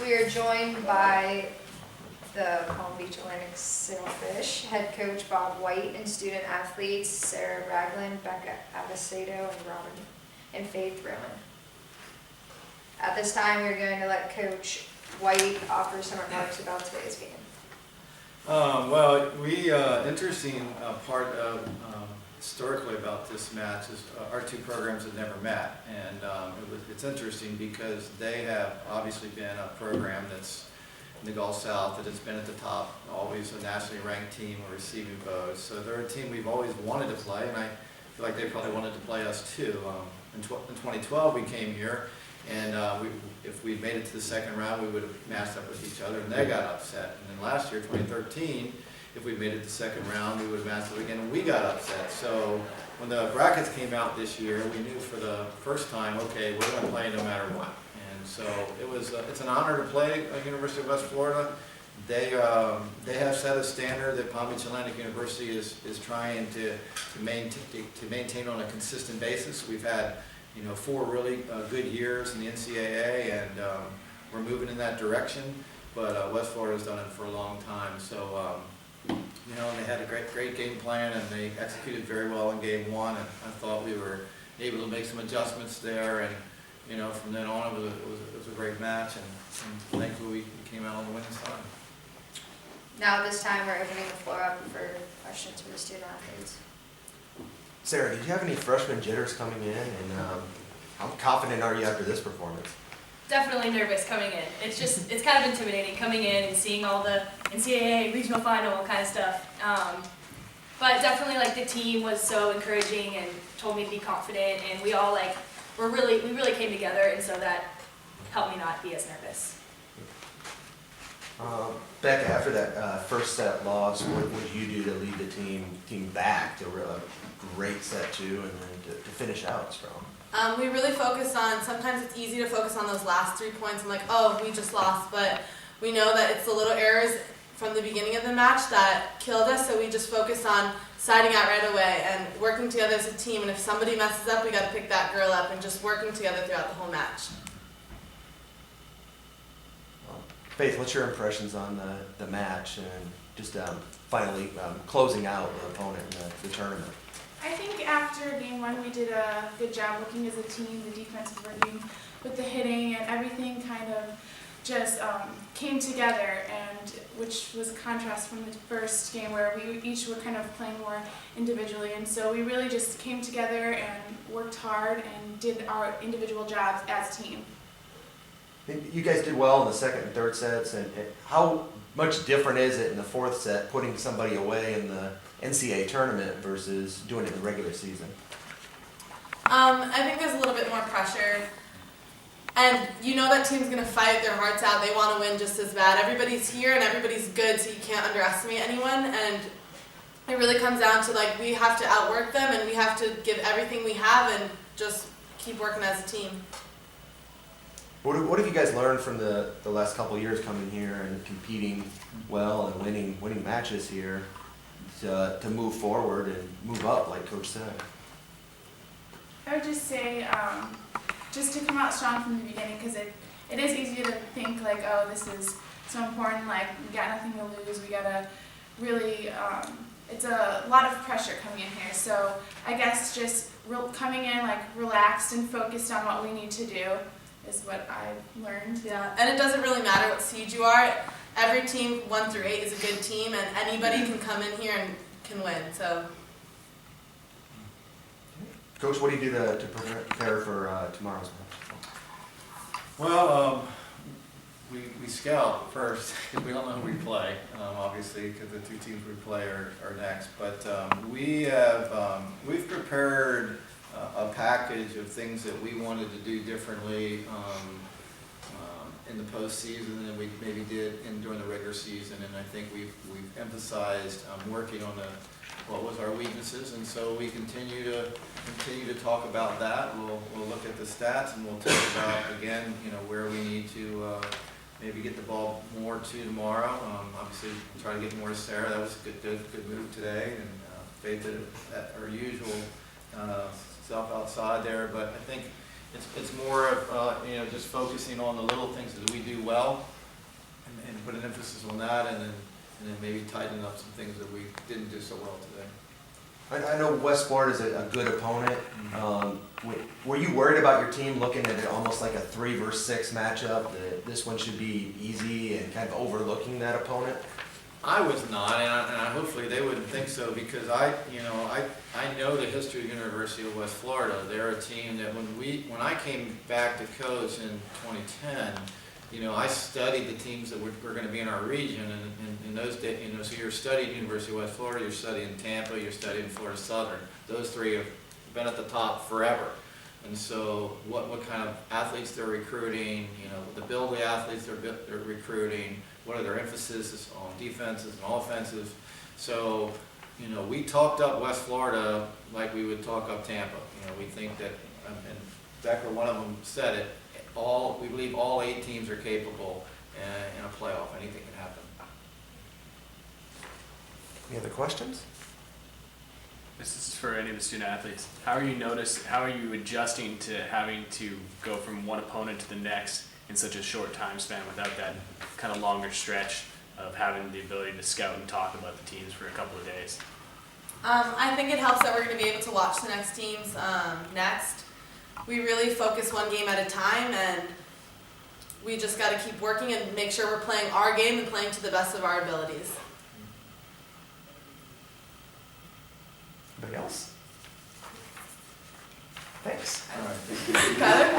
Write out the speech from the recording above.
We are joined by the Palm Beach Atlantic Sailfish head coach Bob White and student athletes Sarah Ragland, Becca Abacedo, and Faith Rowan. At this time, we're going to let Coach White offer some remarks about today's game. Interesting part of historically about this match is our two programs have never met, and it's interesting because they have obviously been a program that's in the Gulf South that has been at the top, always a nationally ranked team receiving votes. So they're a team we've always wanted to play, and I feel like they probably wanted to play us too. In 2012 we came here, and if we'd made it to the second round, we would have matched up with each other, and they got upset. And then last year, 2013, if we made it to the second round, we would have matched up again, and we got upset. So when the brackets came out this year, we knew for the first time, okay, we're going to play no matter what. And so it's an honor to play at University of West Florida. They have set a standard that Palm Beach Atlantic University is trying to maintain on a consistent basis. We've had 4 really good years in the NCAA, and we're moving in that direction. But West Florida's done it for a long time. So they had a great game plan, and they executed very well in game 1. And I thought we were able to make some adjustments there, and from then on it was a great match, and thankfully we came out on the winning side. Now at this time, we're opening the floor up for questions from the student athletes. Sarah, did you have any freshman jitters coming in, and how confident are you after this performance? Definitely nervous coming in. It's kind of intimidating coming in and seeing all the NCAA regional final kind of stuff. But definitely the team was so encouraging and told me to be confident, and we all we really came together, and so that helped me not be as nervous. Becca, after that first set loss, what would you do to lead the team back to a great set 2 and then to finish out strong? We really focus on, sometimes it's easy to focus on those last 3 points and oh, we just lost, but we know that it's the little errors from the beginning of the match that killed us, so we just focus on siding out right away and working together as a team, and if somebody messes up, we got to pick that girl up, and just working together throughout the whole match. Faith, what's your impressions on the match and just finally closing out the opponent in the tournament? I think after game 1 we did a good job working as a team. The defense was working with the hitting, and everything kind of just came together, and which was a contrast from the first game where we each were kind of playing more individually, and so we really just came together and worked hard and did our individual jobs as a team. You guys did well in the second and third sets, and how much different is it in the fourth set putting somebody away in the NCAA tournament versus doing it in the regular season? I think there's a little bit more pressure, and that team's going to fight their hearts out. They want to win just as bad. Everybody's here and everybody's good, so you can't underestimate anyone, and it really comes down to we have to outwork them, and we have to give everything we have and just keep working as a team. What have you guys learned from the last couple of years coming here and competing well and winning matches here to move forward and move up, like Coach said? I would just say just to come out strong from the beginning, because it is easy to think oh, this is so important, we got nothing to lose, we gotta really, it's a lot of pressure coming in here, so I guess just coming in relaxed and focused on what we need to do is what I've learned. Yeah, and it doesn't really matter what seed you are. Every team 1 through 8 is a good team, and anybody can come in here and can win. So, Coach, what do you do to prepare for tomorrow's match? Well, we scout first because we don't know who we play, obviously, because the 2 teams we play are next. But we've prepared a package of things that we wanted to do differently in the postseason than we maybe did during the regular season, and I think we've emphasized working on what was our weaknesses, and so we continue to talk about that. We'll look at the stats, and we'll talk about again where we need to maybe get the ball more to tomorrow. Obviously, try to get more to Sarah. That was a good move today, and Faith did our usual stuff outside there. But I think it's more of, just focusing on the little things that we do well and put an emphasis on that and then maybe tighten up some things that we didn't do so well today. I know West Florida is a good opponent. Were you worried about your team looking at it almost like a 3 versus 6 matchup, that this one should be easy and kind of overlooking that opponent? I was not, and I hopefully they wouldn't think so, because I know the history of the University of West Florida. They're a team that when I came back to coach in 2010, I studied the teams that were going to be in our region, and in those days, so you're studying University of West Florida, you're studying Tampa, you're studying Florida Southern. Those three have been at the top forever. And so what kind of athletes they're recruiting, the build of the athletes they're recruiting, what are their emphasis on defenses and offenses. So, we talked up West Florida like we would talk up Tampa. We think that, and Becker, one of them said it, we believe all 8 teams are capable in a playoff. Anything can happen. Any other questions? This is for any of the student athletes. How are you adjusting to having to go from one opponent to the next in such a short time span without that kind of longer stretch of having the ability to scout and talk about the teams for a couple of days? I think it helps that we're going to be able to watch the next teams next. We really focus one game at a time, and we just got to keep working and make sure we're playing our game and playing to the best of our abilities. Anybody else? Thanks. All right. Tyler?